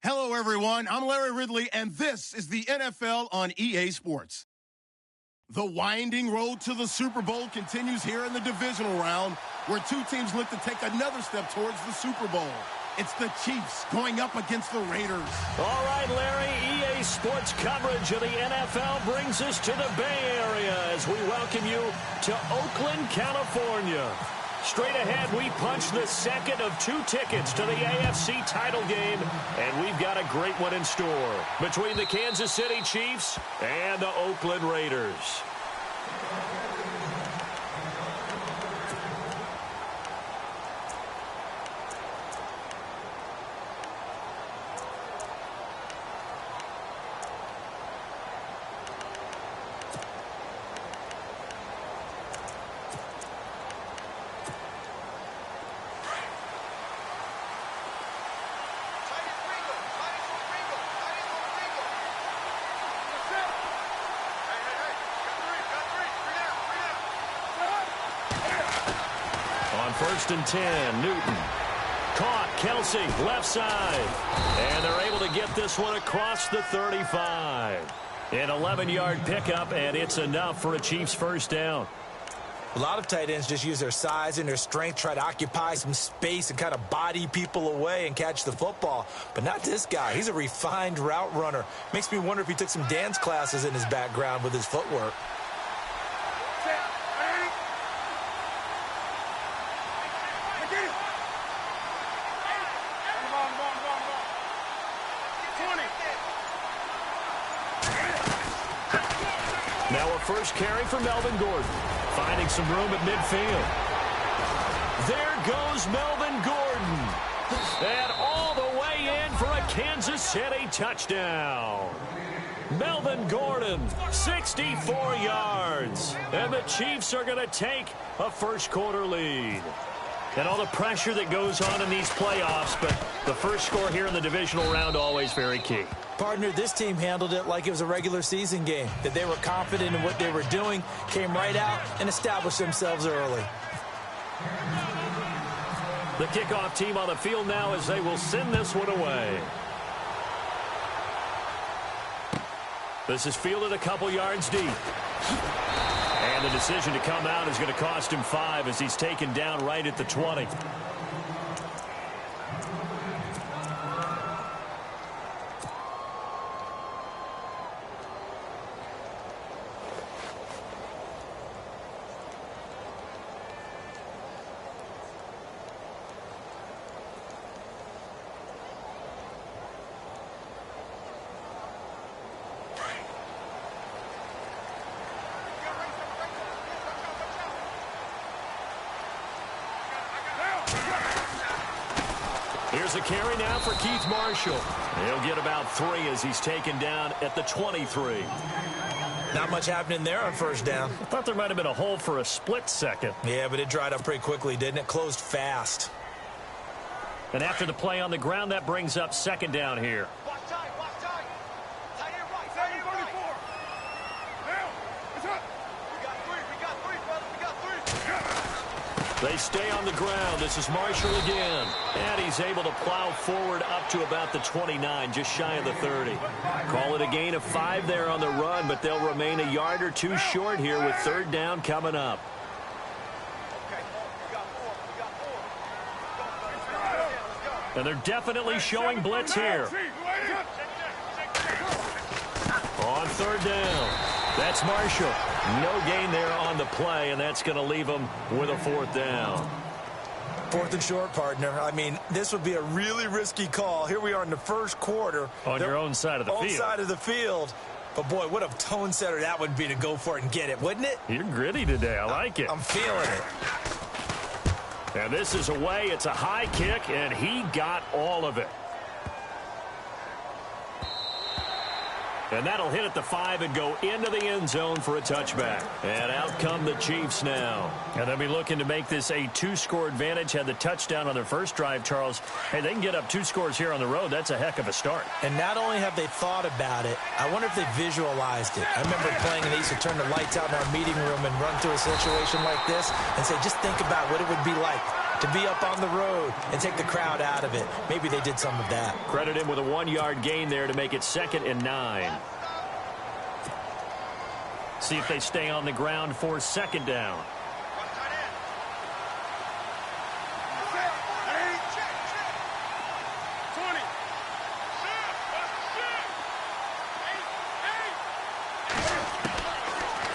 Hello, everyone. I'm Larry Ridley, and this is the NFL on EA Sports. The winding road to the Super Bowl continues here in the divisional round, where two teams look to take another step towards the Super Bowl. It's the Chiefs going up against the Raiders. All right, Larry, EA Sports coverage of the NFL brings us to the Bay Area as we welcome you to Oakland, California. Straight ahead, we punch the second of two tickets to the AFC title game, and we've got a great one in store between the Kansas City Chiefs and the Oakland Raiders. First and 10, Newton. Caught, Kelsey, left side. And they're able to get this one across the 35. An 11-yard pickup, and it's enough for a Chiefs first down. A lot of tight ends just use their size and their strength, try to occupy some space and kind of body people away and catch the football. But not this guy. He's a refined route runner. Makes me wonder if he took some dance classes in his background with his footwork. Now a first carry for Melvin Gordon, finding some room at midfield. There goes Melvin Gordon. And all the way in for a Kansas City touchdown. Melvin Gordon, 64 yards. And the Chiefs are going to take a first-quarter lead. And all the pressure that goes on in these playoffs, but the first score here in the divisional round always very key. Partner, this team handled it like it was a regular season game, that they were confident in what they were doing, came right out and established themselves early. The kickoff team on the field now as they will send this one away. This is fielded a couple yards deep. And the decision to come out is going to cost him 5 as he's taken down right at the 20. Here's a carry now for Keith Marshall. He'll get about 3 as he's taken down at the 23. Not much happening there on first down. I thought there might have been a hole for a split second. Yeah, but it dried up pretty quickly, didn't it? Closed fast. And after the play on the ground, that brings up second down here. Watch time, watch time. Tight end right, tight end right. Now, it's up. We got 3, brother, we got 3. They stay on the ground. This is Marshall again. And he's able to plow forward up to about the 29, just shy of the 30. Call it a gain of 5 there on the run, but they'll remain a yard or 2 short here with third down coming up. And they're definitely showing blitz here. On third down. That's Marshall. No gain there on the play, and that's going to leave him with a 4th down. 4th and short, partner. I mean, this would be a really risky call. Here we are in the first quarter. On your own side of the field. Own side of the field. But, boy, what a tone setter that would be to go for it and get it, wouldn't it? You're gritty today. I like it. I'm feeling it. And this is away. It's a high kick, and he got all of it. And that'll hit at the 5 and go into the end zone for a touchback. And out come the Chiefs now. And they'll be looking to make this a 2-score advantage. Had the touchdown on their first drive, Charles. Hey, they can get up 2 scores here on the road. That's a heck of a start. And not only have they thought about it, I wonder if they visualized it. I remember playing, and they used to turn the lights out in our meeting room and run through a situation like this and say, just think about what it would be like. to be up on the road and take the crowd out of it. Maybe they did some of that. Credit him with a 1-yard gain there to make it 2nd and 9. See if they stay on the ground for 2nd down.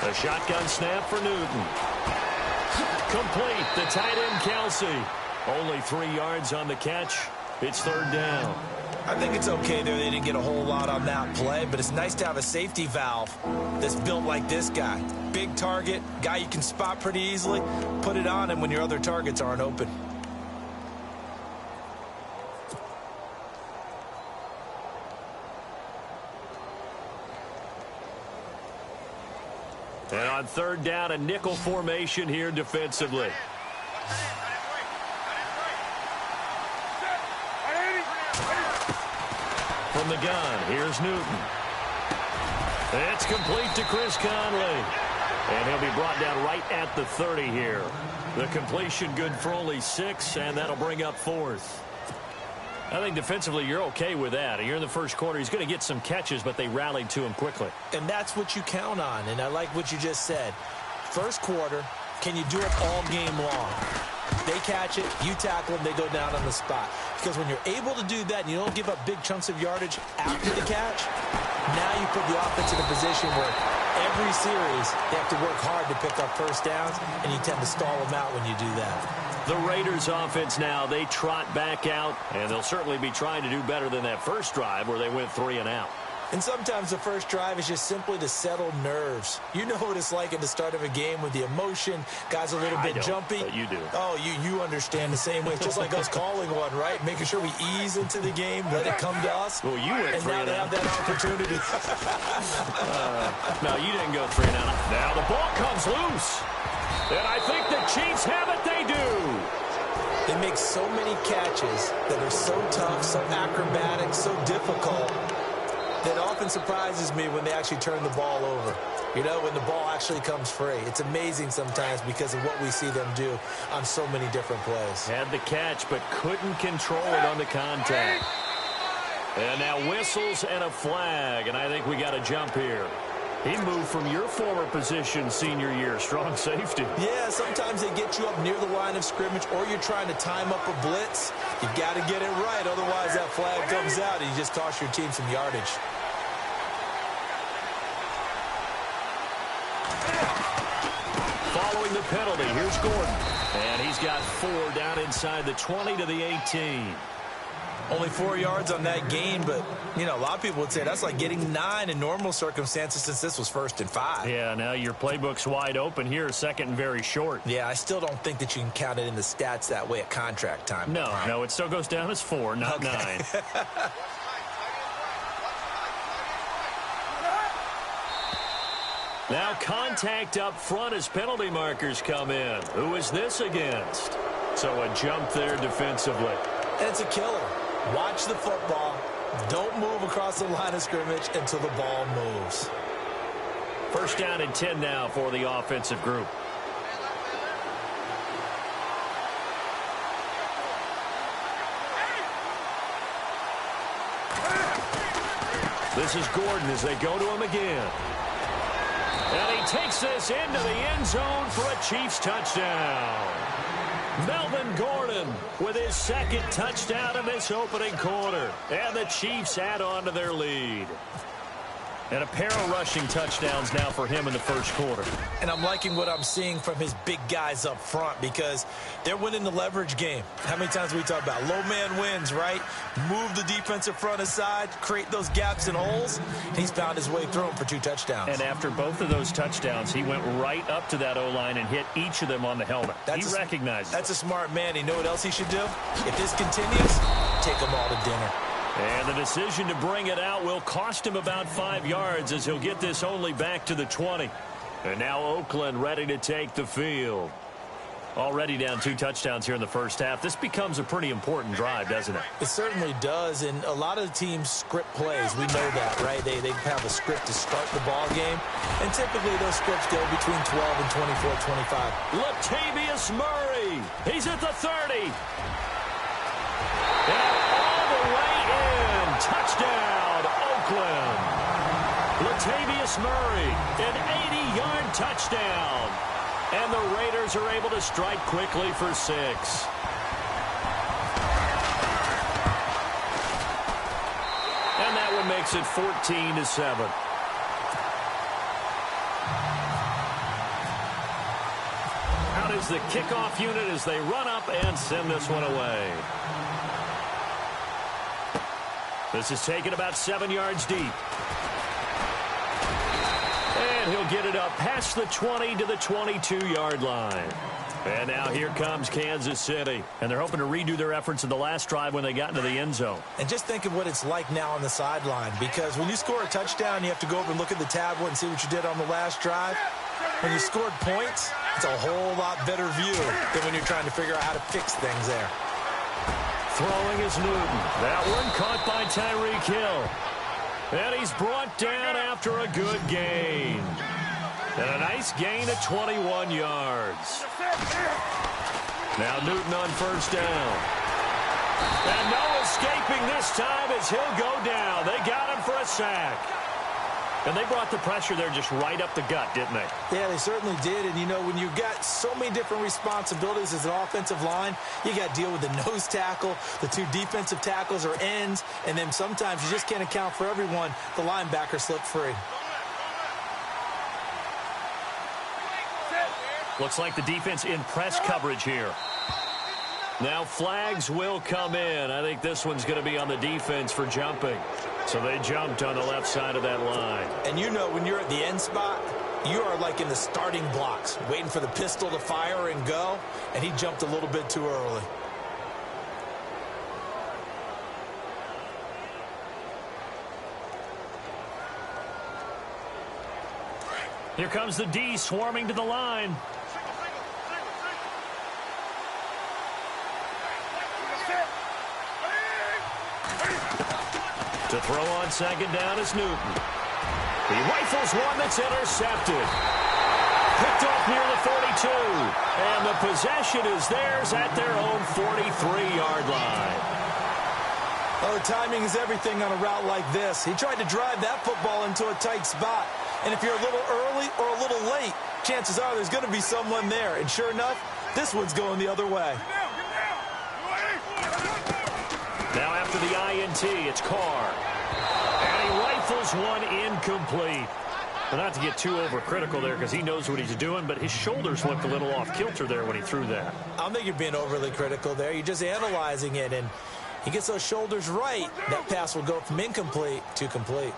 A shotgun snap for Newton. Complete. The tight end, Kelsey. Only 3 yards on the catch. It's 3rd down. I think it's okay there. They didn't get a whole lot on that play, but it's nice to have a safety valve that's built like this guy. Big target, guy you can spot pretty easily. Put it on him when your other targets aren't open. And on 3rd down, a nickel formation here defensively. From the gun, here's Newton. It's complete to Chris Conley. And he'll be brought down right at the 30 here. The completion good for only 6, and that'll bring up 4th. I think defensively you're okay with that. You're in the first quarter. He's going to get some catches, but they rallied to him quickly. And that's what you count on, and I like what you just said. First quarter, can you do it all game long? They catch it, you tackle them, they go down on the spot. Because when you're able to do that and you don't give up big chunks of yardage after the catch, now you put the offense in a position where every series they have to work hard to pick up first downs, and you tend to stall them out when you do that. The Raiders offense now, they trot back out, and they'll certainly be trying to do better than that first drive where they went 3 and out. And sometimes the first drive is just simply to settle nerves. You know what it's like at the start of a game with the emotion. Guys a little bit jumpy. But you do. Oh, you understand the same way. It's just like us calling one, right? Making sure we ease into the game, let it come to us. Well, you went 3 and out. And now they have that opportunity. No, you didn't go 3 and out. Now the ball comes loose. And I think the Chiefs have it. They do. They make so many catches that are so tough, so acrobatic, so difficult, that often surprises me when they actually turn the ball over. You know, when the ball actually comes free. It's amazing sometimes because of what we see them do on so many different plays. Had the catch, but couldn't control it on the contact. And now whistles and a flag, and I think we got a jump here. He moved from your former position senior year, strong safety. Yeah, sometimes they get you up near the line of scrimmage, or you're trying to time up a blitz. You've got to get it right, otherwise that flag comes out and you just cost your team some yardage. Following the penalty, here's Gordon. And he's got 4 down inside the 20 to the 18. Only 4 yards on that gain, but, you know, a lot of people would say that's like getting 9 in normal circumstances since this was 1st and 5. Yeah, now your playbook's wide open here, 2nd and very short. Yeah, I still don't think that you can count it in the stats that way at contract time. No, it still goes down as 4, not 9. Now contact up front as penalty markers come in. Who is this against? So a jump there defensively. And it's a killer. Watch the football. Don't move across the line of scrimmage until the ball moves. 1st down and 10 now for the offensive group. This is Gordon as they go to him again. And he takes this into the end zone for a Chiefs touchdown. Melvin Gordon with his 2nd touchdown in this opening quarter. And the Chiefs add on to their lead. And a pair of rushing touchdowns now for him in the first quarter. And I'm liking what I'm seeing from his big guys up front because they're winning the leverage game. How many times we talk about low man wins, right? Move the defensive front aside, create those gaps and holes. He's found his way through them for 2 touchdowns. And after both of those touchdowns, he went right up to that O-line and hit each of them on the helmet. He recognizes it. That's a smart man. You know what else he should do? If this continues, take them all to dinner. And the decision to bring it out will cost him about 5 yards as he'll get this only back to the 20. And now Oakland ready to take the field. Already down 2 touchdowns here in the first half. This becomes a pretty important drive, doesn't it? It certainly does, and a lot of the teams script plays. We know that, right? They have a script to start the ball game, and typically those scripts go between 12 and 24, 25. Latavius Murray He's at the 30. And all the way in. Touchdown, Oakland. Latavius Murray, an 80-yard touchdown. And the Raiders are able to strike quickly for 6. And that one makes it 14-7. Out is the kickoff unit as they run up and send this one away. This is taken about 7 yards deep. And he'll get it up past the 20 to the 22-yard line. And now here comes Kansas City. And they're hoping to redo their efforts in the last drive when they got into the end zone. And just think of what it's like now on the sideline, because when you score a touchdown, you have to go over and look at the tablet and see what you did on the last drive. When you scored points, it's a whole lot better view than when you're trying to figure out how to fix things there. Throwing is Newton. That one caught by Tyreek Hill. And he's brought down after a good gain. And a nice gain of 21 yards. Now Newton on first down. And no escaping this time as he'll go down. They got him for a sack. And they brought the pressure there just right up the gut, didn't they? Yeah, they certainly did. And, you know, when you've got so many different responsibilities as an offensive line, you got to deal with the nose tackle, the 2 defensive tackles or ends, and then sometimes you just can't account for everyone. The linebacker slipped free. Looks like the defense in press coverage here. Now flags will come in. I think this one's going to be on the defense for jumping. So they jumped on the left side of that line. And you know when you're at the end spot, you are like in the starting blocks, waiting for the pistol to fire and go, and he jumped a little bit too early. Here comes the D swarming to the line. To throw on second down is Newton. He rifles one that's intercepted. Picked off near the 42. And the possession is theirs at their own 43-yard line. Oh, timing is everything on a route like this. He tried to drive that football into a tight spot. And if you're a little early or a little late, chances are there's going to be someone there. And sure enough, this one's going the other way. Now after the INT, it's Carr. And he rifles one incomplete. Well, not to get too overcritical there because he knows what he's doing, but his shoulders looked a little off kilter there when he threw that. I don't think you're being overly critical there. You're just analyzing it, and he gets those shoulders right. That pass will go from incomplete to complete.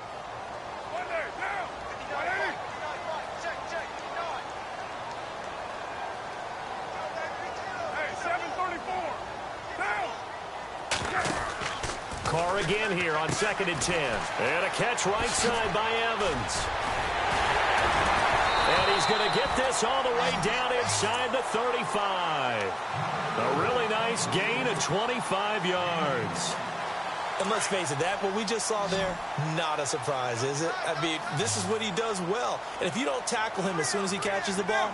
Carr again here on 2nd and 10. And a catch right side by Evans. And he's going to get this all the way down inside the 35. A really nice gain of 25 yards. And let's face it, that what we just saw there, not a surprise, is it? I mean, this is what he does well. And if you don't tackle him as soon as he catches the ball,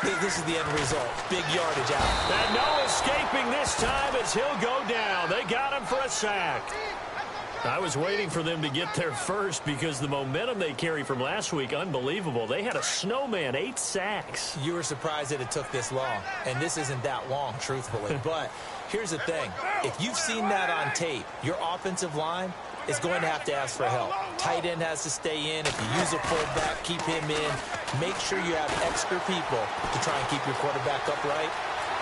this is the end result. Big yardage out. And no escaping this time as he'll go down. They got him for a sack. I was waiting for them to get there first because the momentum they carry from last week, unbelievable. They had a snowman, 8 sacks. You were surprised that it took this long. And this isn't that long, truthfully. But here's the thing. If you've seen that on tape, your offensive line is going to have to ask for help. Tight end has to stay in. If you use a fullback, keep him in. Make sure you have extra people to try and keep your quarterback upright.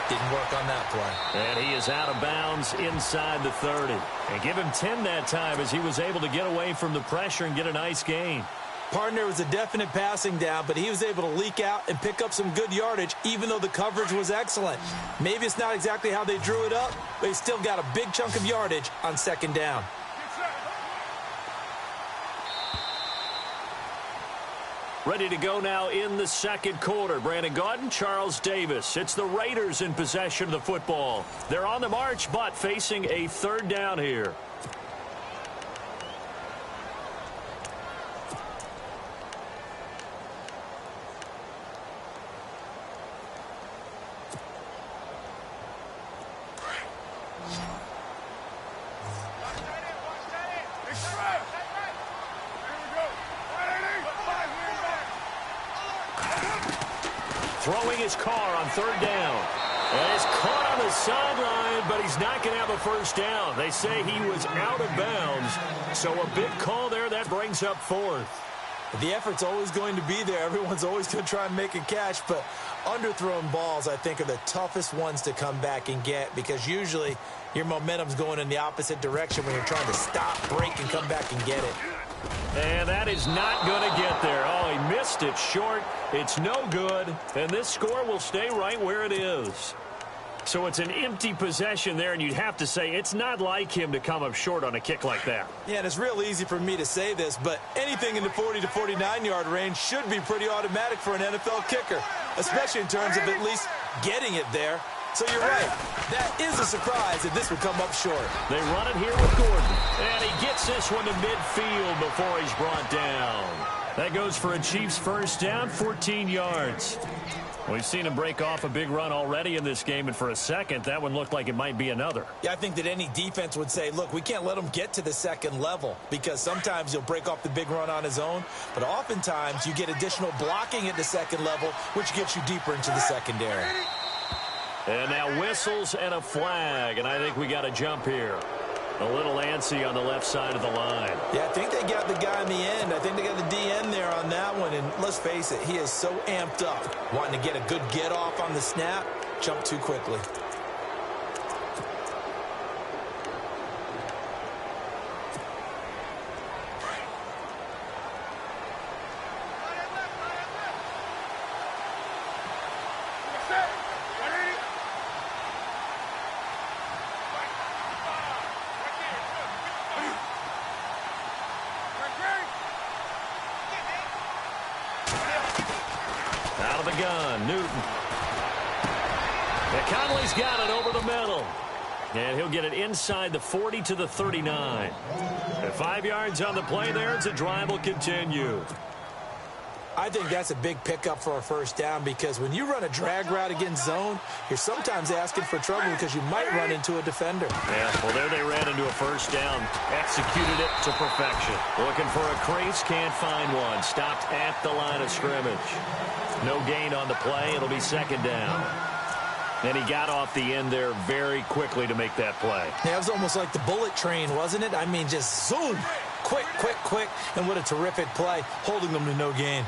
Didn't work on that play. And he is out of bounds inside the 30. And give him 10 that time as he was able to get away from the pressure and get a nice gain. Partner was a definite passing down, but he was able to leak out and pick up some good yardage, even though the coverage was excellent. Maybe it's not exactly how they drew it up, but he still got a big chunk of yardage on 2nd down. Ready to go now in the 2nd quarter. Brandon Gaudin, Charles Davis. It's the Raiders in possession of the football. They're on the march, but facing a 3rd down here. throwing his car on third down. And it's caught on the sideline, but he's not going to have a first down. They say he was out of bounds. So a big call there. That brings up fourth. The effort's always going to be there. Everyone's always going to try and make a catch, but underthrown balls, I think, are the toughest ones to come back and get because usually your momentum's going in the opposite direction when you're trying to stop, break, and come back and get it. And that is not going to get there. Oh, he missed it short. It's no good, and this score will stay right where it is. So it's an empty possession there, and you'd have to say it's not like him to come up short on a kick like that. Yeah, and it's real easy for me to say this, but anything in the 40 to 49-yard range should be pretty automatic for an NFL kicker, especially in terms of at least getting it there. So you're right. That is a surprise that this would come up short. They run it here with Gordon, and he gets this one to midfield before he's brought down. That goes for a Chiefs first down, 14 yards. We've seen him break off a big run already in this game, and for a second, that one looked like it might be another. Yeah, I think that any defense would say, look, we can't let him get to the second level because sometimes he'll break off the big run on his own, but oftentimes you get additional blocking at the second level, which gets you deeper into the secondary. And now whistles and a flag, and I think we got a jump here. A little antsy on the left side of the line. Yeah, I think they got the guy in the end. I think they got the DN there on that one. And let's face it, he is so amped up, wanting to get a good get off on the snap, jump too quickly. Out of the gun, Newton. And Conley's got it over the middle. And he'll get it inside the 40 to the 39. And 5 yards on the play there as the drive will continue. I think that's a big pickup for a first down because when you run a drag route against zone, you're sometimes asking for trouble because you might run into a defender. Yeah, well, there they ran into a first down. Executed it to perfection. Looking for a crease, can't find one. Stopped at the line of scrimmage. No gain on the play. It'll be second down. And he got off the end there very quickly to make that play. Yeah, it was almost like the bullet train, wasn't it? I mean, just zoom. Quick, quick, quick. And what a terrific play, holding them to no gain.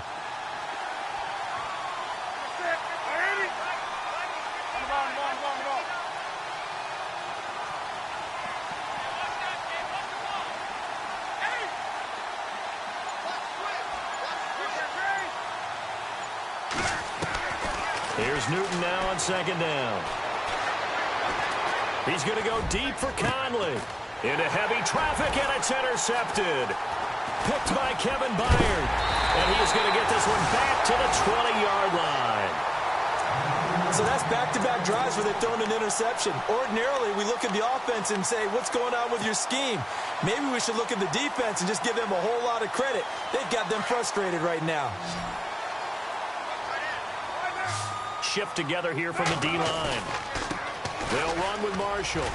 Here's Newton now on second down. He's going to go deep for Conley. Into heavy traffic, and it's intercepted. Picked by Kevin Byard. And he is going to get this one back to the 20-yard line. So that's back-to-back drives where they've thrown an interception. Ordinarily, we look at the offense and say, what's going on with your scheme? Maybe we should look at the defense and just give them a whole lot of credit. They've got them frustrated right now. Shift together here from the D-line. They'll run with Marshall.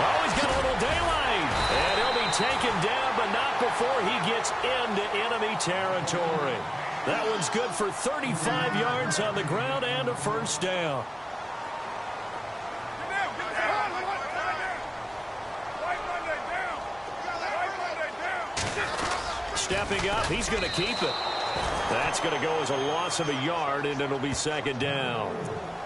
Oh, he's got a little daylight. And he'll be taken down, but not before he gets into enemy territory. That one's good for 35 yards on the ground and a first down. Stepping up, he's going to keep it. That's going to go as a loss of a yard, and it'll be second down.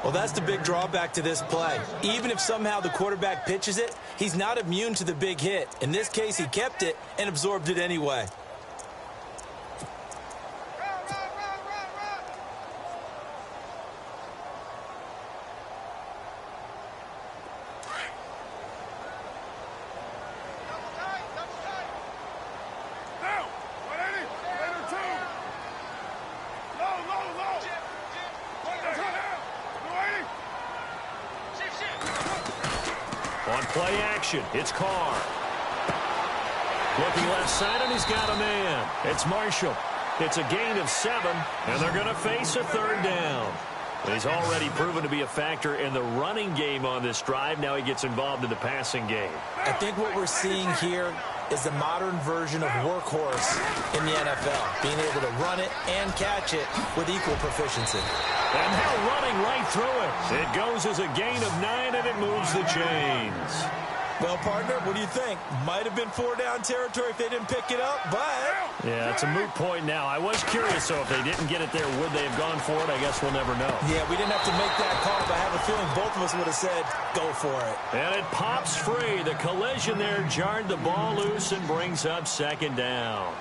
Well, that's the big drawback to this play. Even if somehow the quarterback pitches it, he's not immune to the big hit. In this case, he kept it and absorbed it anyway. On play action, it's Carr. Looking left side, and he's got a man. It's Marshall. It's a gain of 7, and they're going to face a third down. He's already proven to be a factor in the running game on this drive. Now he gets involved in the passing game. I think what we're seeing here is the modern version of workhorse in the NFL, being able to run it and catch it with equal proficiency. And now running right through it. It goes as a gain of 9, and it moves the chains. Well, partner, what do you think? Might have been 4-down territory if they didn't pick it up, but... Yeah, it's a moot point now. I was curious, so if they didn't get it there, would they have gone for it? I guess we'll never know. Yeah, we didn't have to make that call, but I have a feeling both of us would have said, go for it. And it pops free. The collision there jarred the ball loose and brings up 2nd down.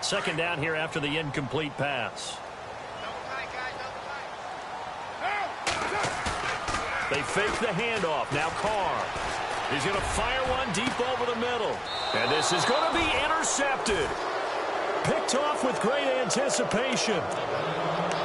Second down here after the incomplete pass. They fake the handoff. Now Carr. He's going to fire one deep over the middle. And this is going to be intercepted. Picked off with great anticipation.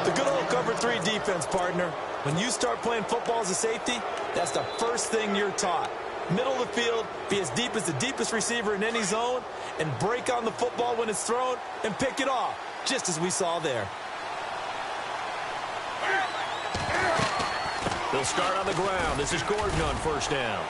The good old cover 3 defense, partner. When you start playing football as a safety, that's the first thing you're taught. Middle of the field, be as deep as the deepest receiver in any zone, and break on the football when it's thrown and pick it off, just as we saw there. They'll start on the ground. This is Gordon on 1st down.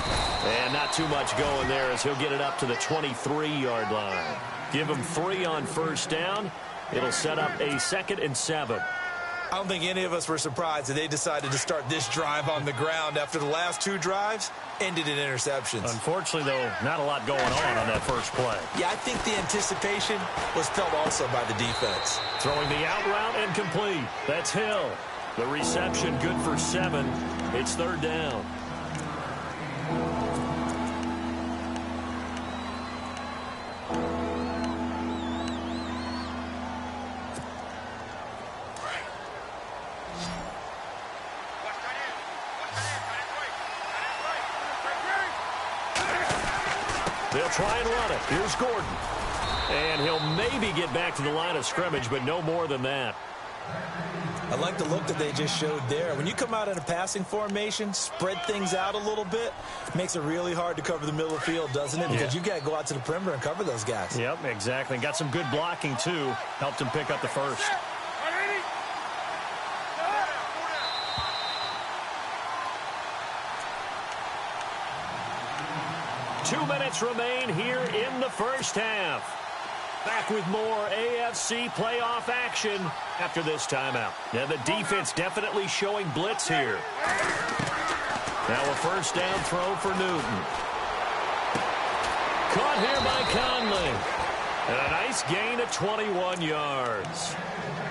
And not too much going there as he'll get it up to the 23-yard line. Give him 3 on 1st down. It'll set up a 2nd and 7. I don't think any of us were surprised that they decided to start this drive on the ground after the last 2 drives ended in interceptions. Unfortunately, though, not a lot going on that first play. Yeah, I think the anticipation was felt also by the defense. Throwing the out route and complete. That's Hill. The reception good for 7. It's 3rd down. They'll try and run it. Here's Gordon. And he'll maybe get back to the line of scrimmage, but no more than that. I like the look that they just showed there. When you come out in a passing formation, spread things out a little bit, makes it really hard to cover the middle of the field, doesn't it? Because you've got to go out to the perimeter and cover those guys. Yep, exactly. Got some good blocking, too. Helped him pick up the first. Two minutes remain here in the first half. Back with more AFC playoff action after this timeout. Yeah, the defense definitely showing blitz here. Now a 1st down throw for Newton. Caught here by Conley. And a nice gain of 21 yards.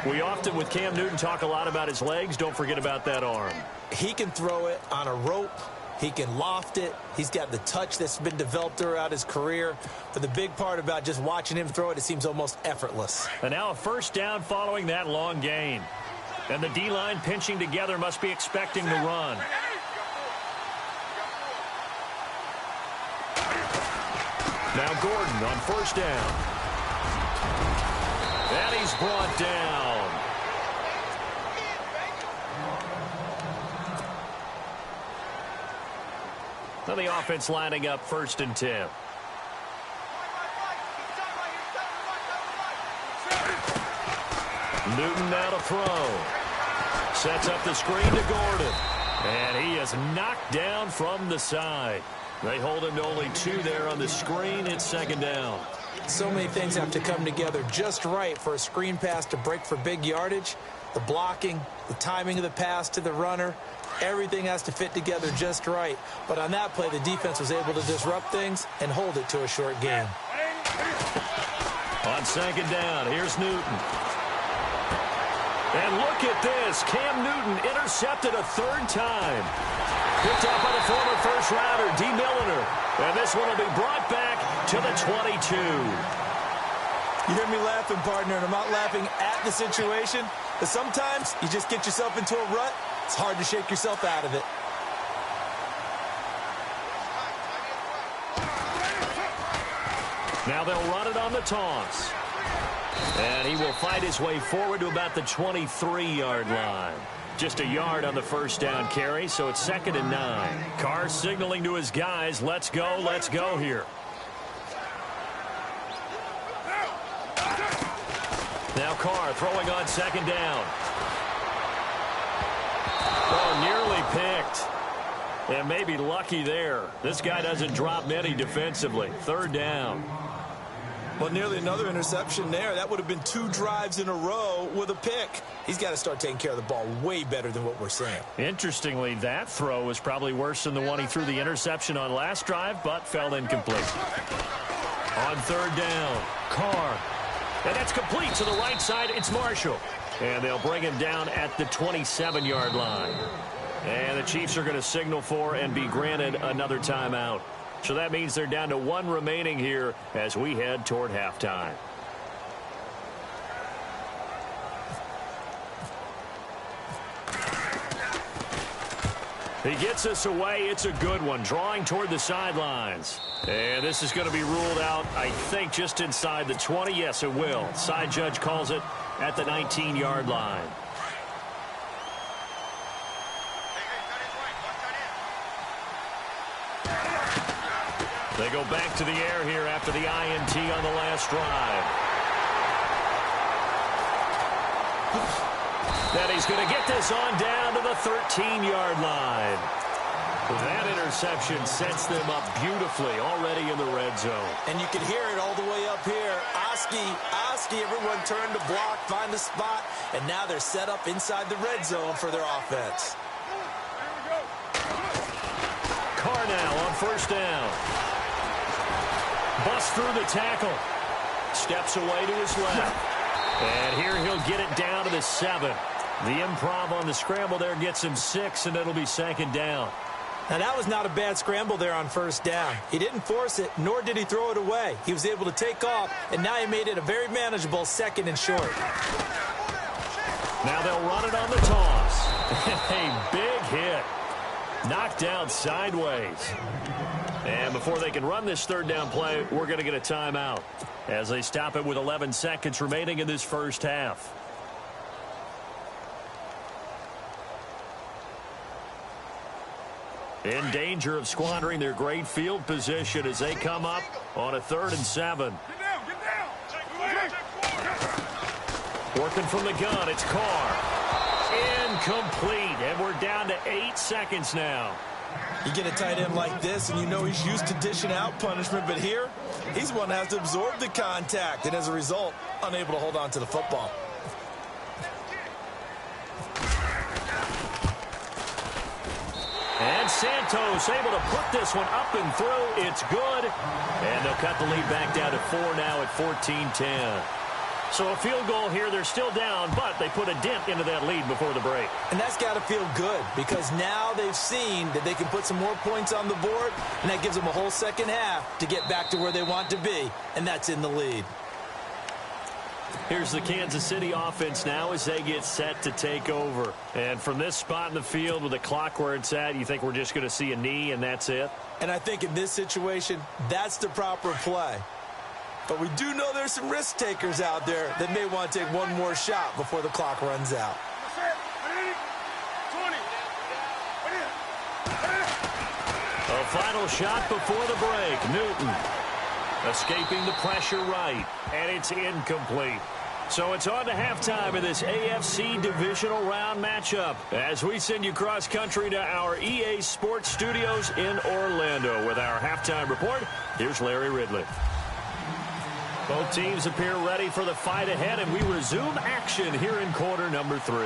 We often, with Cam Newton, talk a lot about his legs. Don't forget about that arm. He can throw it on a rope. He can loft it. He's got the touch that's been developed throughout his career. But the big part about just watching him throw it, it seems almost effortless. And now a 1st down following that long gain. And the D-line pinching together must be expecting the run. Now Gordon on 1st down. And he's brought down. Now the offense lining up 1st and 10. Newton now to throw. Sets up the screen to Gordon. And he is knocked down from the side. They hold him to only 2 there on the screen. It's 2nd down. So many things have to come together just right for a screen pass to break for big yardage. The blocking, the timing of the pass to the runner, everything has to fit together just right. But on that play, the defense was able to disrupt things and hold it to a short gain. On 2nd down, here's Newton. And look at this. Cam Newton intercepted a 3rd time. Picked up by the former first-rounder, D. Milliner. And this one will be brought back to the 22. You hear me laughing, partner, and I'm not laughing at the situation. But sometimes you just get yourself into a rut. It's hard to shake yourself out of it. Now they'll run it on the toss. And he will fight his way forward to about the 23-yard line. Just a yard on the 1st down carry, so it's 2nd and 9. Carr signaling to his guys, let's go here. Now Carr throwing on 2nd down. Oh, nearly And maybe lucky there. This guy doesn't drop many defensively. Third down. Well, nearly another interception there. That would have been 2 drives in a row with a pick. He's got to start taking care of the ball way better than what we're seeing. Interestingly, that throw was probably worse than the one he threw the interception on last drive, but fell incomplete. On third down, Carr. And that's complete to the right side. It's Marshall. And they'll bring him down at the 27-yard line. And the Chiefs are going to signal for and be granted another timeout. So that means they're down to 1 remaining here as we head toward halftime. He gets us away. It's a good one. Drawing toward the sidelines. And this is going to be ruled out, I think, just inside the 20. Yes, it will. Side judge calls it at the 19-yard line. They go back to the air here after the INT on the last drive. Then he's going to get this on down to the 13-yard line. That interception sets them up beautifully already in the red zone. And you can hear it all the way up here. Oski, everyone turned to block, find the spot, and now they're set up inside the red zone for their offense. Carr now on first down. Busts through the tackle. Steps away to his left. And here he'll get it down to the 7. The improv on the scramble there gets him 6, and it'll be second down. Now, that was not a bad scramble there on first down. He didn't force it, nor did he throw it away. He was able to take off, and now he made it a very manageable 2nd and short. Now they'll run it on the toss. A big hit. Knocked out sideways. And before they can run this third down play, we're going to get a timeout as they stop it with 11 seconds remaining in this first half. In danger of squandering their great field position as they come up on a 3rd and 7. Working from the gun, it's Carr. Incomplete, and we're down to 8 seconds now. You get a tight end like this, and you know he's used to dishing out punishment, but here, he's one that has to absorb the contact, and as a result, unable to hold on to the football. And Santos able to put this one up and through. It's good. And they'll cut the lead back down to 4 now at 14-10. So a field goal here. They're still down, but they put a dent into that lead before the break. And that's got to feel good because now they've seen that they can put some more points on the board, and that gives them a whole second half to get back to where they want to be, and that's in the lead. Here's the Kansas City offense now as they get set to take over. And from this spot in the field with the clock where it's at, you think we're just going to see a knee and that's it? And I think in this situation, that's the proper play. But we do know there's some risk takers out there that may want to take one more shot before the clock runs out. A final shot before the break. Newton escaping the pressure right, and it's incomplete. So it's on to halftime of this AFC Divisional Round matchup as we send you cross-country to our EA Sports Studios in Orlando. With our halftime report, here's Larry Ridley. Both teams appear ready for the fight ahead, and we resume action here in quarter number 3.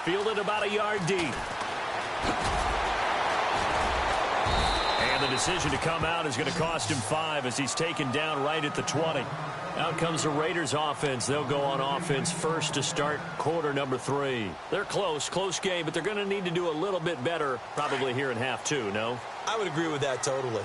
Fielded about a yard deep. And the decision to come out is going to cost him 5 as he's taken down right at the 20. Out comes the Raiders offense. They'll go on offense first to start quarter number 3. They're close game, but they're going to need to do a little bit better probably here in half 2, no? I would agree with that totally.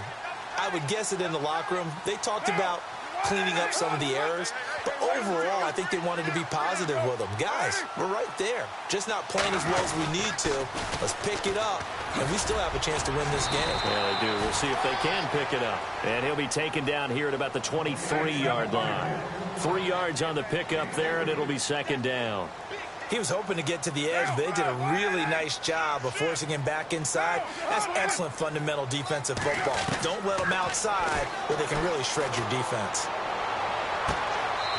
I would guess it in the locker room. They talked about cleaning up some of the errors, but overall, I think they wanted to be positive with them. Guys, we're right there. Just not playing as well as we need to. Let's pick it up, and we still have a chance to win this game. Yeah, they do. We'll see if they can pick it up. And he'll be taken down here at about the 23-yard line. 3 yards on the pickup there, and it'll be second down. He was hoping to get to the edge, but they did a really nice job of forcing him back inside. That's excellent fundamental defensive football. Don't let them outside where they can really shred your defense.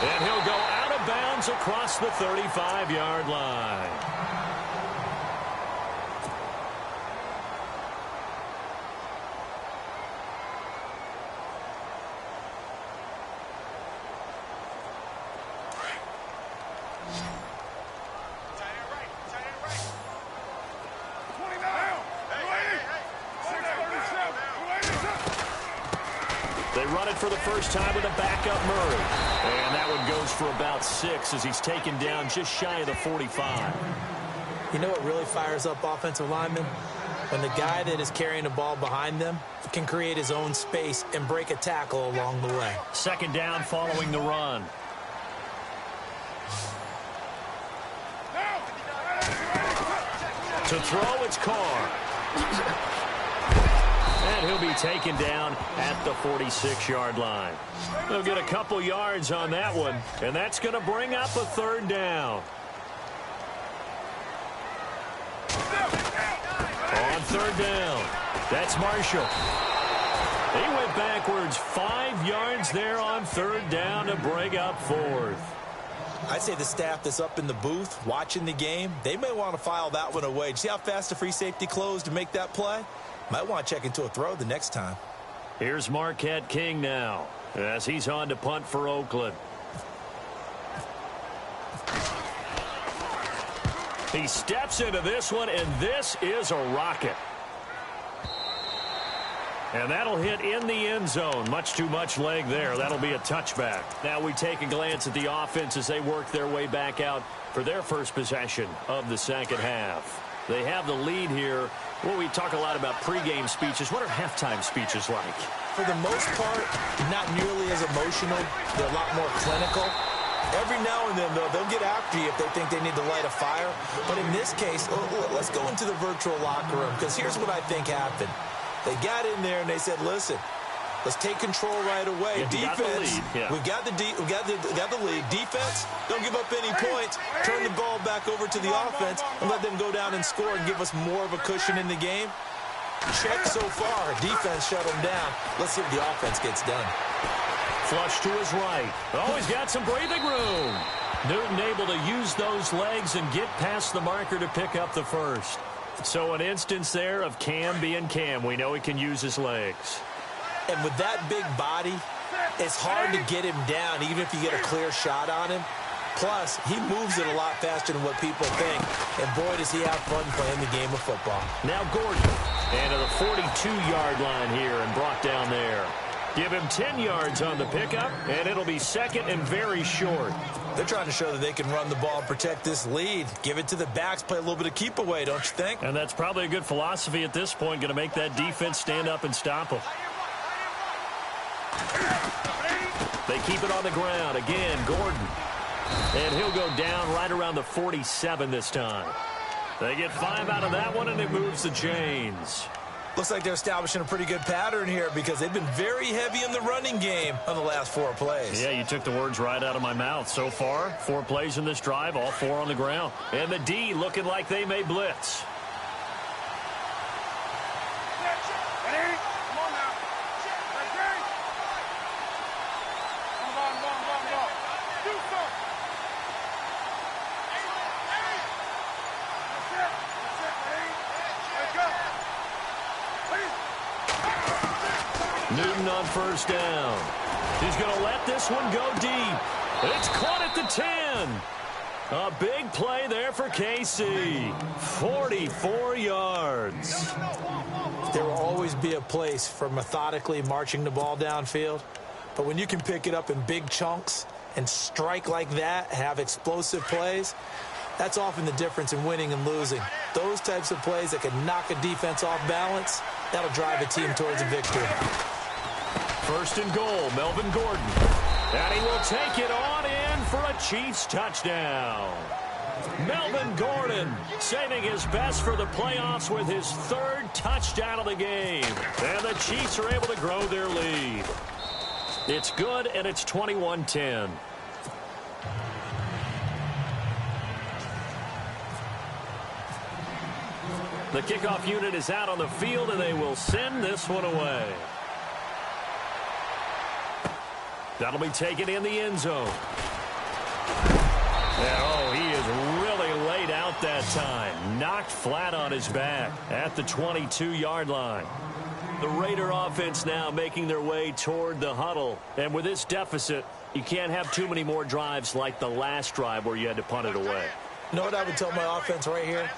And he'll go out of bounds across the 35-yard line. They run it for the first time with a backup Murray. And that one goes for about 6 as he's taken down just shy of the 45. You know what really fires up offensive linemen? When the guy that is carrying the ball behind them can create his own space and break a tackle along the way. Second down following the run. To throw, it's Carr. And he'll be taken down at the 46-yard line. They'll get a couple yards on that one, and that's going to bring up a third down. On third down, that's Marshall. He went backwards 5 yards there on third down to bring up fourth. I'd say the staff that's up in the booth watching the game, they may want to file that one away. See how fast the free safety closed to make that play? Might want to check into a throw the next time. Here's Marquette King now as he's on to punt for Oakland. He steps into this one, and this is a rocket. And that'll hit in the end zone. Much too much leg there. That'll be a touchback. Now we take a glance at the offense as they work their way back out for their first possession of the second half. They have the lead here. Well, we talk a lot about pregame speeches. What are halftime speeches like? For the most part, not nearly as emotional. They're a lot more clinical. Every now and then, though, they'll get after you if they think they need to light a fire. But in this case, let's go into the virtual locker room, because here's what I think happened. They got in there and they said, listen, let's take control right away. Yeah, defense, we've got the lead. Defense, don't give up any points. Turn the ball back over to the offense and let them go down and score and give us more of a cushion in the game. Check so far. Defense shut them down. Let's see if the offense gets done. Flush to his right. Oh, he's got some breathing room. Newton able to use those legs and get past the marker to pick up the first. So an instance there of Cam being Cam. We know he can use his legs. And with that big body, it's hard to get him down, even if you get a clear shot on him. Plus, he moves it a lot faster than what people think. And boy, does he have fun playing the game of football. Now Gordon. And to the 42-yard line here and brought down there. Give him 10 yards on the pickup, and it'll be second and very short. They're trying to show that they can run the ball and protect this lead. Give it to the backs, play a little bit of keep away, don't you think? And that's probably a good philosophy at this point, going to make that defense stand up and stop them. They keep it on the ground. Again, Gordon. And he'll go down right around the 47 this time. They get 5 out of that one, and it moves the chains. Looks like they're establishing a pretty good pattern here because they've been very heavy in the running game on the last 4 plays. Yeah, you took the words right out of my mouth. So far, 4 plays in this drive, all 4 on the ground. And the D looking like they may blitz. Newton on first down. He's going to let this one go deep. It's caught at the 10. A big play there for KC. 44 yards. There will always be a place for methodically marching the ball downfield. But when you can pick it up in big chunks and strike like that, have explosive plays, that's often the difference in winning and losing. Those types of plays that can knock a defense off balance, that'll drive a team towards a victory. First and goal, Melvin Gordon. And he will take it on in for a Chiefs touchdown. Melvin Gordon saving his best for the playoffs with his 3rd touchdown of the game. And the Chiefs are able to grow their lead. It's good, and it's 21-10. The kickoff unit is out on the field, and they will send this one away. That'll be taken in the end zone. And, oh, he is really laid out that time. Knocked flat on his back at the 22-yard line. The Raider offense now making their way toward the huddle. And with this deficit, you can't have too many more drives like the last drive where you had to punt it away. You know what I would tell my offense right here?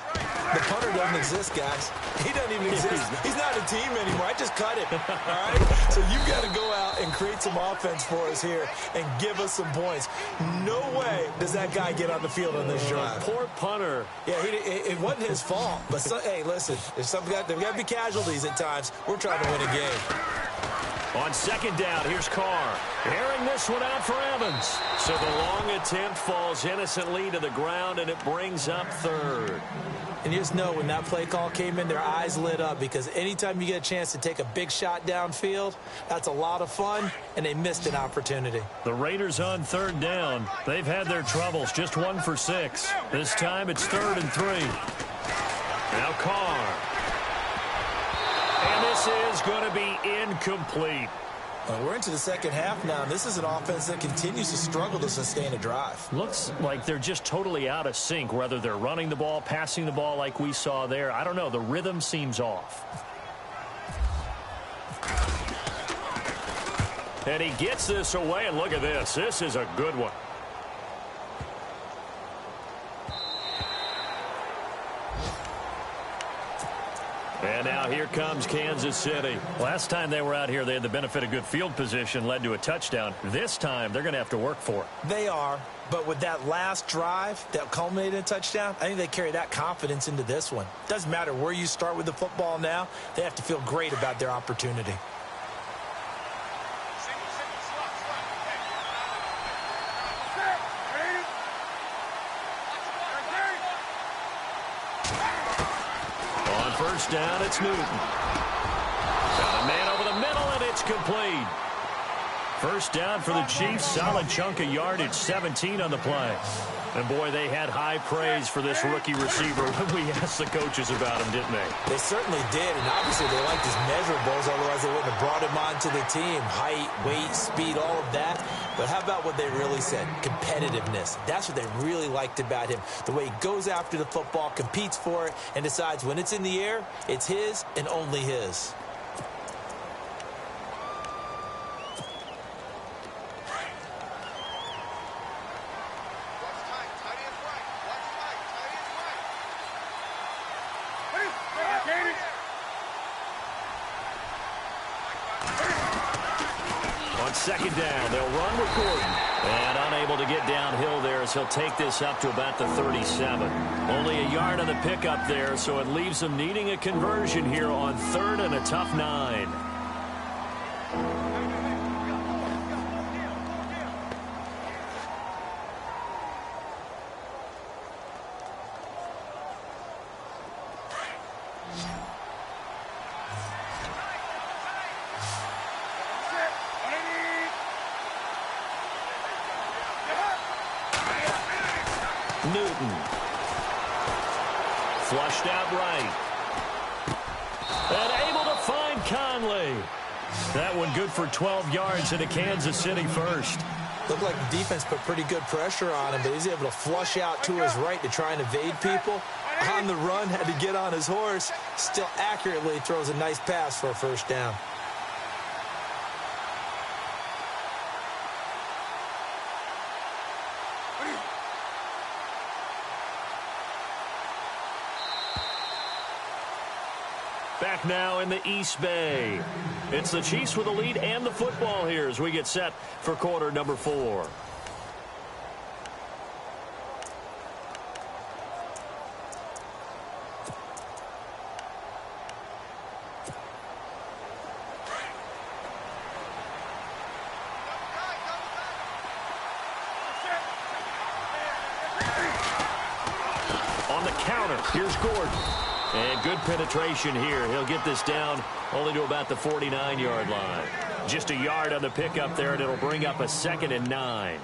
The punter doesn't exist, guys. He doesn't even exist. He's not a team anymore. I just cut him. All right? So you've got to go out and create some offense for us here and give us some points. No way does that guy get on the field on this drive. Poor punter. Yeah, it wasn't his fault. But, hey, listen, there's got to be casualties at times. We're trying to win a game. On second down, here's Carr. Airing this one out for Evans. So the long attempt falls innocently to the ground, and it brings up third. And you just know when that play call came in, their eyes lit up, because anytime you get a chance to take a big shot downfield, that's a lot of fun, and they missed an opportunity. The Raiders on third down. They've had their troubles, just 1 for 6. This time it's 3rd and 3. Now Carr. And this is going to be incomplete. We're into the second half now, and this is an offense that continues to struggle to sustain a drive. Looks like they're just totally out of sync, whether they're running the ball, passing the ball like we saw there. I don't know. The rhythm seems off. And he gets this away, and look at this. This is a good one. And now here comes Kansas City. Last time they were out here, they had the benefit of good field position, led to a touchdown. This time, they're going to have to work for it. They are, but with that last drive that culminated in a touchdown, I think they carry that confidence into this one. Doesn't matter where you start with the football now, they have to feel great about their opportunity. First down, it's Newton. Got a man over the middle, and it's complete. First down for the Chiefs. Solid chunk of yardage, 17 on the play. And, boy, they had high praise for this rookie receiver when we asked the coaches about him, didn't they? They certainly did, and obviously they liked his measurables, otherwise they wouldn't have brought him onto the team. Height, weight, speed, all of that. But how about what they really said? Competitiveness. That's what they really liked about him. The way he goes after the football, competes for it, and decides when it's in the air, it's his and only his. Second down, they'll run with Gordon. And unable to get downhill there as he'll take this up to about the 37. Only a yard on the pickup there, so it leaves them needing a conversion here on 3rd and a tough 9. Newton. Flushed out right. And able to find Conley. That one good for 12 yards into Kansas City first. Looked like the defense put pretty good pressure on him, but he's able to flush out to his right to try and evade people. On the run, had to get on his horse. Still accurately throws a nice pass for a first down. Back now in the East Bay. It's the Chiefs with the lead and the football here as we get set for quarter number 4. On the counter, here's Gordon. And good penetration here. He'll get this down only to about the 49-yard line. Just a yard on the pickup there, and it'll bring up a 2nd and 9.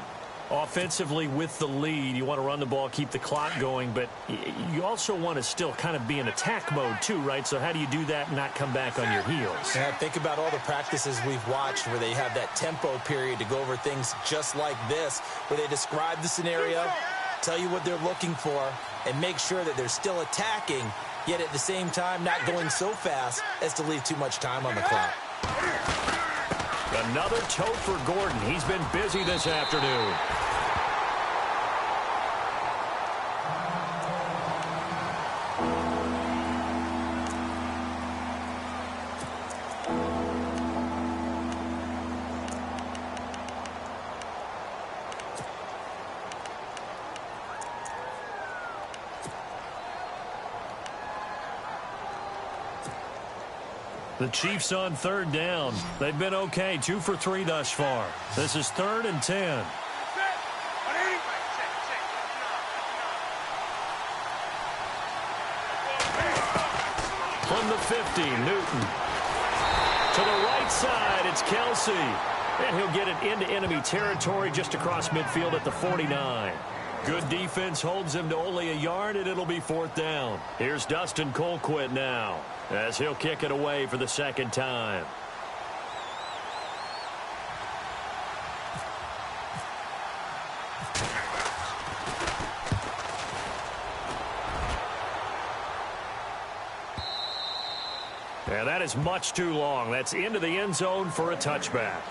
Offensively with the lead, you want to run the ball, keep the clock going, but you also want to still kind of be in attack mode too, right? So how do you do that and not come back on your heels? Yeah, think about all the practices we've watched where they have that tempo period to go over things just like this, where they describe the scenario, tell you what they're looking for, and make sure that they're still attacking, yet at the same time not going so fast as to leave too much time on the clock. Another tote for Gordon. He's been busy this afternoon. The Chiefs on third down. They've been okay, 2 for 3 thus far. This is 3rd and 10. From the 50, Newton. To the right side, it's Kelsey. And he'll get it into enemy territory just across midfield at the 49. Good defense holds him to only a yard, and it'll be 4th down. Here's Dustin Colquitt now, as he'll kick it away for the 2nd time. And that is much too long. That's into the end zone for a touchback.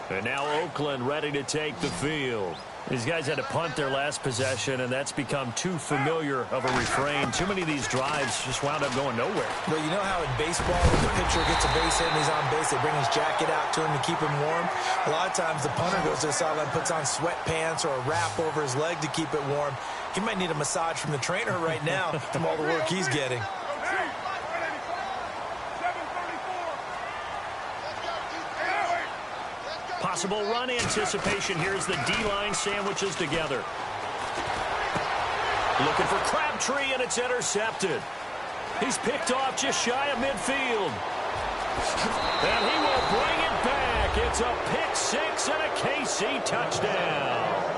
And now Oakland ready to take the field. These guys had to punt their last possession, and that's become too familiar of a refrain. Too many of these drives just wound up going nowhere. But you know how in baseball, when the pitcher gets a base hit and he's on base, they bring his jacket out to him to keep him warm? A lot of times the punter goes to the sideline, puts on sweatpants or a wrap over his leg to keep it warm. He might need a massage from the trainer right now from all the work he's getting. Possible run anticipation. Here's the D-line sandwiches together. Looking for Crabtree, and it's intercepted. He's picked off just shy of midfield. And he will bring it back. It's a pick six and a KC touchdown.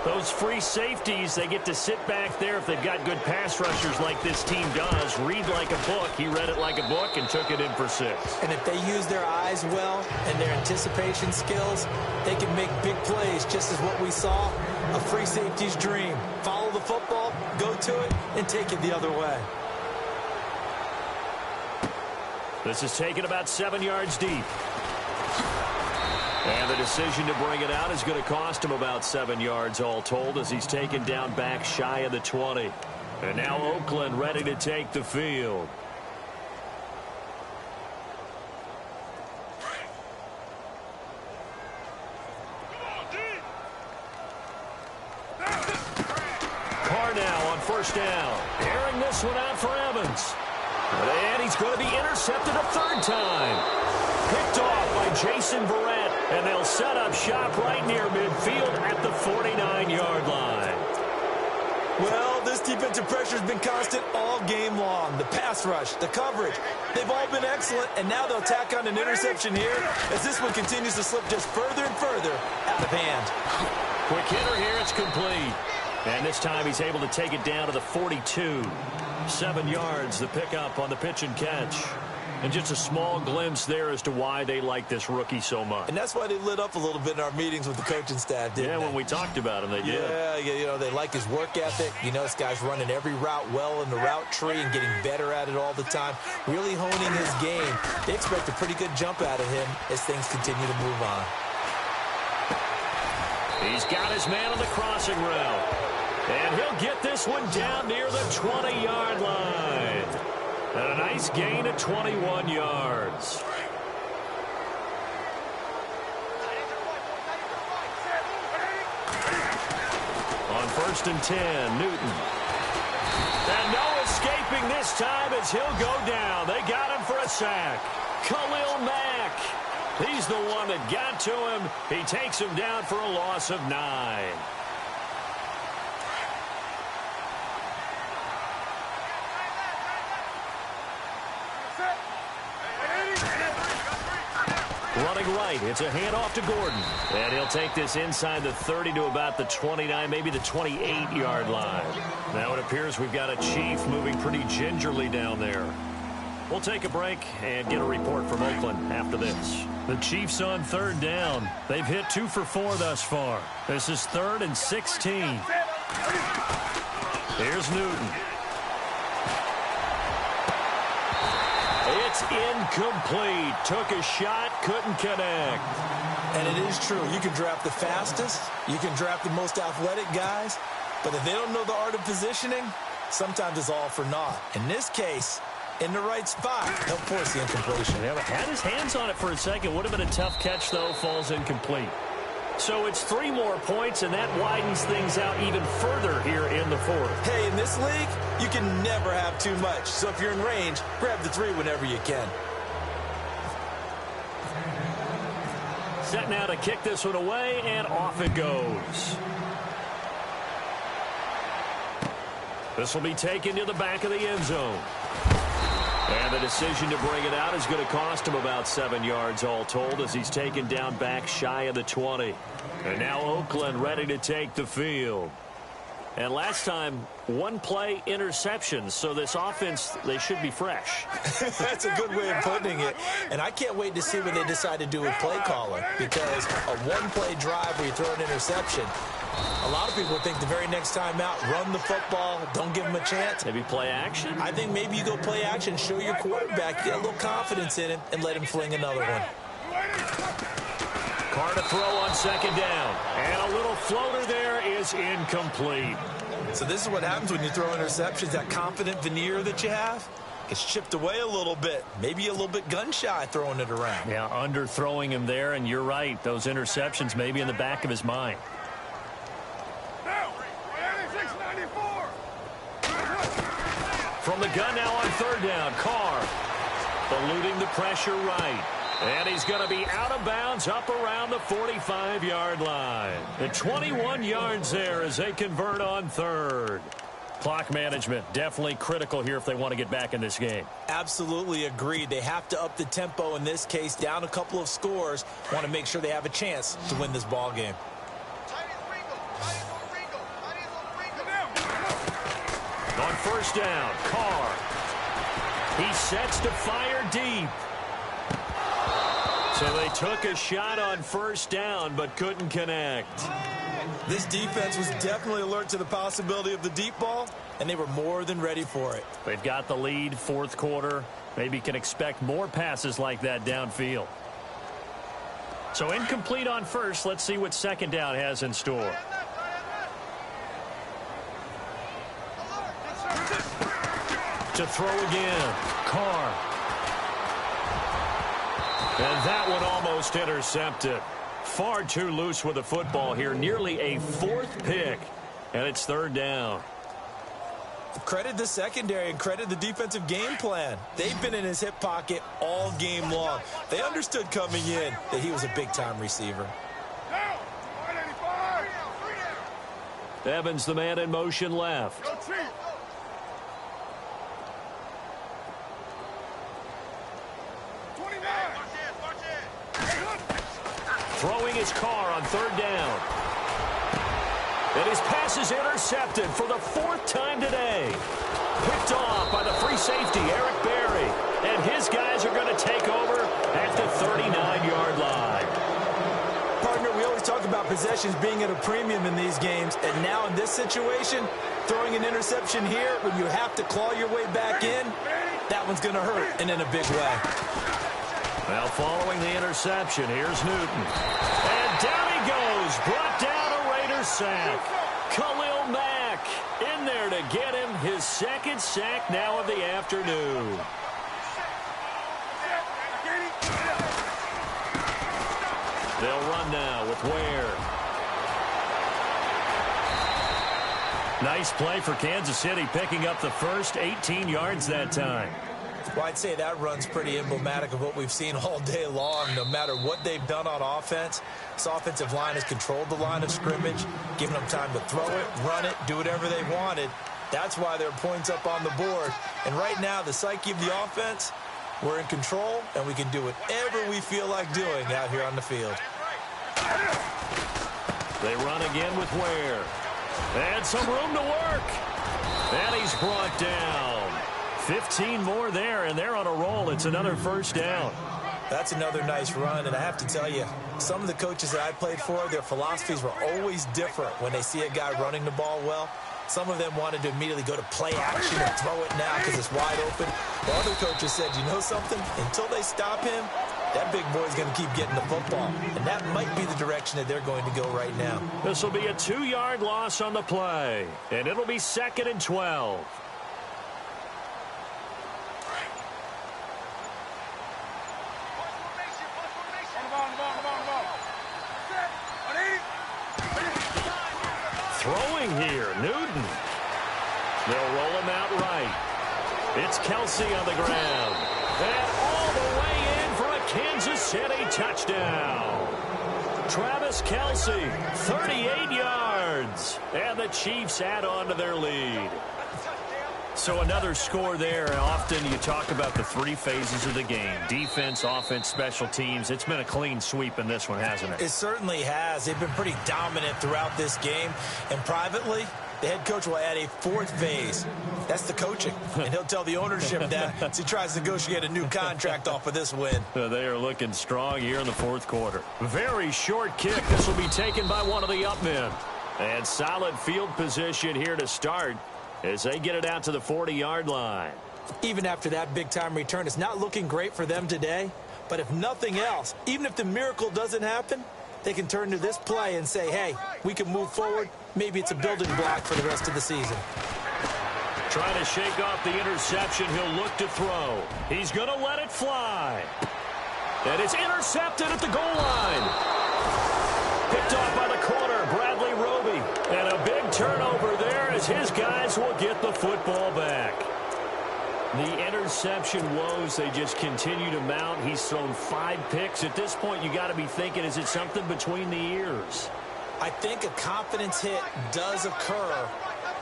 Those free safeties, they get to sit back there if they've got good pass rushers like this team does. Read like a book. He read it like a book and took it in for 6. And if they use their eyes well and their anticipation skills, they can make big plays, just as what we saw, a free safety's dream. Follow the football, go to it, and take it the other way. This is taken about 7 yards deep. And the decision to bring it out is going to cost him about 7 yards all told, as he's taken down back shy of the 20. And now Oakland ready to take the field. Carr now on 1st down. Airing this one out for Evans. And he's going to be intercepted a 3rd time. Picked off by Jason Verrett, and they'll set up shop right near midfield at the 49-yard line. Well, this defensive pressure has been constant all game long. The pass rush, the coverage, they've all been excellent, and now they'll tack on an interception here as this one continues to slip just further and further out of hand. Quick hitter here, it's complete. And this time he's able to take it down to the 42. 7 yards, the pickup on the pitch and catch. And just a small glimpse there as to why they like this rookie so much. And that's why they lit up a little bit in our meetings with the coaching staff, didn't they? When we talked about him, they did. Yeah, you know, they like his work ethic. You know, this guy's running every route well in the route tree and getting better at it all the time, really honing his game. They expect a pretty good jump out of him as things continue to move on. He's got his man on the crossing route. And he'll get this one down near the 20-yard line. And a nice gain of 21 yards. On 1st and 10, Newton. And no escaping this time as he'll go down. They got him for a sack. Khalil Mack. He's the one that got to him. He takes him down for a loss of 9. Running right, it's a handoff to Gordon. And he'll take this inside the 30 to about the 29, maybe the 28-yard line. Now it appears we've got a Chief moving pretty gingerly down there. We'll take a break and get a report from Oakland after this. The Chiefs on 3rd down. They've hit 2 for 4 thus far. This is 3rd and 16. Here's Newton. It's incomplete. Took a shot, couldn't connect. And it is true. You can draft the fastest. You can draft the most athletic guys. But if they don't know the art of positioning, sometimes it's all for naught. In this case, in the right spot. Help force the incompletion. Yeah, had his hands on it for a second. Would have been a tough catch, though. Falls incomplete. So it's 3 more points, and that widens things out even further here in the fourth. Hey, in this league, you can never have too much. So if you're in range, grab the 3 whenever you can. Set now to kick this one away, and off it goes. This will be taken to the back of the end zone. And the decision to bring it out is going to cost him about 7 yards all told as he's taken down back shy of the 20. And now Oakland ready to take the field. And last time, 1 play interceptions, so this offense, they should be fresh. That's a good way of putting it. And I can't wait to see what they decide to do with play calling, because a 1-play drive where you throw an interception, a lot of people think the very next time out, run the football, don't give them a chance. Maybe play action? I think maybe you go play action, show your quarterback, get a little confidence in him, and let him fling another one. Carr to throw on second down. And a little floater there is incomplete. So this is what happens when you throw interceptions. That confident veneer that you have gets chipped away a little bit. Maybe a little bit gun-shy throwing it around. Yeah, underthrowing him there, and you're right. Those interceptions may be in the back of his mind. From the gun now on third down, Carr eluding the pressure right. And he's going to be out of bounds up around the 45-yard line. And 21 yards there as they convert on third. Clock management definitely critical here if they want to get back in this game. Absolutely agreed. They have to up the tempo in this case, down a couple of scores. Want to make sure they have a chance to win this ball game. On first down, Carr. He sets to fire deep. So they took a shot on first down but couldn't connect. This defense was definitely alert to the possibility of the deep ball, and they were more than ready for it. They've got the lead, fourth quarter. Maybe can expect more passes like that downfield. So incomplete on first. Let's see what second down has in store. To throw again, Carr. And that one almost intercepted. Far too loose with the football here. Nearly a 4th pick. And it's third down. Credit the secondary and credit the defensive game plan. They've been in his hip pocket all game long. They understood coming in that he was a big-time receiver. Evans, the man in motion left. Throwing his Carr on third down. And his pass is intercepted for the 4th time today. Picked off by the free safety, Eric Berry. And his guys are going to take over at the 39-yard line. Partner, we always talk about possessions being at a premium in these games. And now in this situation, throwing an interception here when you have to claw your way back in, that one's going to hurt, and in a big way. Now following the interception, here's Newton. And down he goes, brought down a Raiders sack. Khalil Mack in there to get him his 2nd sack now of the afternoon. They'll run now with Ware. Nice play for Kansas City, picking up the first 18 yards that time. Well, I'd say that run's pretty emblematic of what we've seen all day long. No matter what they've done on offense, this offensive line has controlled the line of scrimmage, given them time to throw it, run it, do whatever they wanted. That's why there are points up on the board. And right now, the psyche of the offense, we're in control, and we can do whatever we feel like doing out here on the field. They run again with Ware. And some room to work. And he's brought down. 15 more there, and they're on a roll. It's another first down. That's another nice run, and I have to tell you, some of the coaches that I played for, their philosophies were always different when they see a guy running the ball well. Some of them wanted to immediately go to play action and throw it now because it's wide open. The other coaches said, you know something? Until they stop him, that big boy's going to keep getting the football. And that might be the direction that they're going to go right now. This will be a 2-yard loss on the play, and it'll be 2nd and 12. throwing here. Newton. They'll roll him out right. It's Kelsey on the ground. And all the way in for a Kansas City touchdown. Travis Kelsey, 38 yards. And the Chiefs add on to their lead. So another score there. Often you talk about the three phases of the game. Defense, offense, special teams. It's been a clean sweep in this one, hasn't it? It certainly has. They've been pretty dominant throughout this game. And privately, the head coach will add a fourth phase. That's the coaching. And he'll tell the ownership that as he tries to negotiate a new contract off of this win. They are looking strong here in the fourth quarter. Very short kick. This will be taken by one of the up men. And solid field position here to start as they get it out to the 40-yard line. Even after that big-time return, it's not looking great for them today. But if nothing else, even if the miracle doesn't happen, they can turn to this play and say, hey, we can move forward. Maybe it's a building block for the rest of the season. Trying to shake off the interception. He'll look to throw. He's going to let it fly. And it's intercepted at the goal line. Picked off by the corner, Bradley Roby. And a big turnover there as his guys will get the football back. The interception woes, they just continue to mount. He's thrown 5 picks. At this point, you got to be thinking, is it something between the ears? I think a confidence hit does occur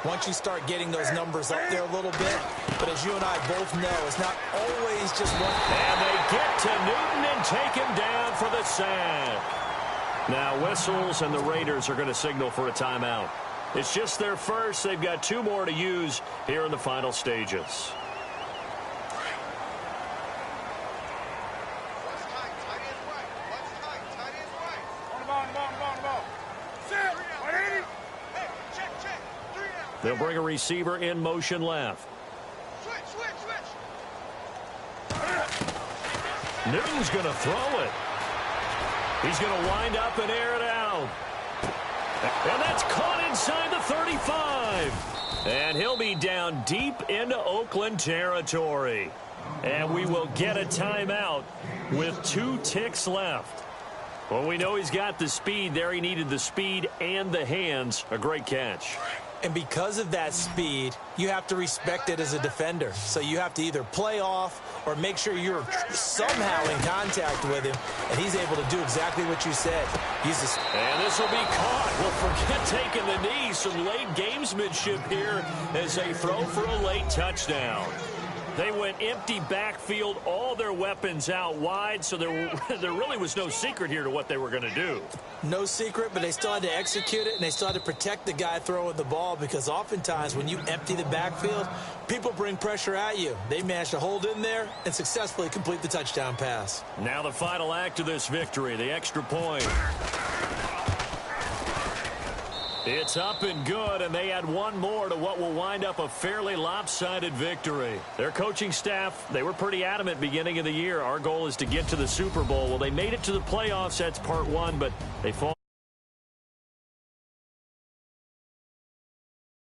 once you start getting those numbers up there a little bit. But as you and I both know, it's not always just one. And they get to Newton and take him down for the sack. Now whistles and the Raiders are going to signal for a timeout. It's just their first. They've got 2 more to use here in the final stages. They'll bring a receiver in motion left. Switch. Newton's going to throw it. He's going to wind up and air it out. And that's caught inside the 35. And he'll be down deep into Oakland territory. And we will get a timeout with 2 ticks left. Well, we know he's got the speed there. He needed the speed and the hands. A great catch. And because of that speed, you have to respect it as a defender. So you have to either play off or make sure you're somehow in contact with him. And he's able to do exactly what you said. And this will be caught. Well, forget taking the knee. Some late gamesmanship here as they throw for a late touchdown. They went empty backfield, all their weapons out wide, so there really was no secret here to what they were going to do. No secret, but they still had to execute it, and they still had to protect the guy throwing the ball because oftentimes when you empty the backfield, people bring pressure at you. They managed to hold in there and successfully complete the touchdown pass. Now the final act of this victory, the extra point. It's up and good, and they add 1 more to what will wind up a fairly lopsided victory. Their coaching staff, they were pretty adamant beginning of the year. Our goal is to get to the Super Bowl. Well, they made it to the playoffs. That's part 1, but they fall.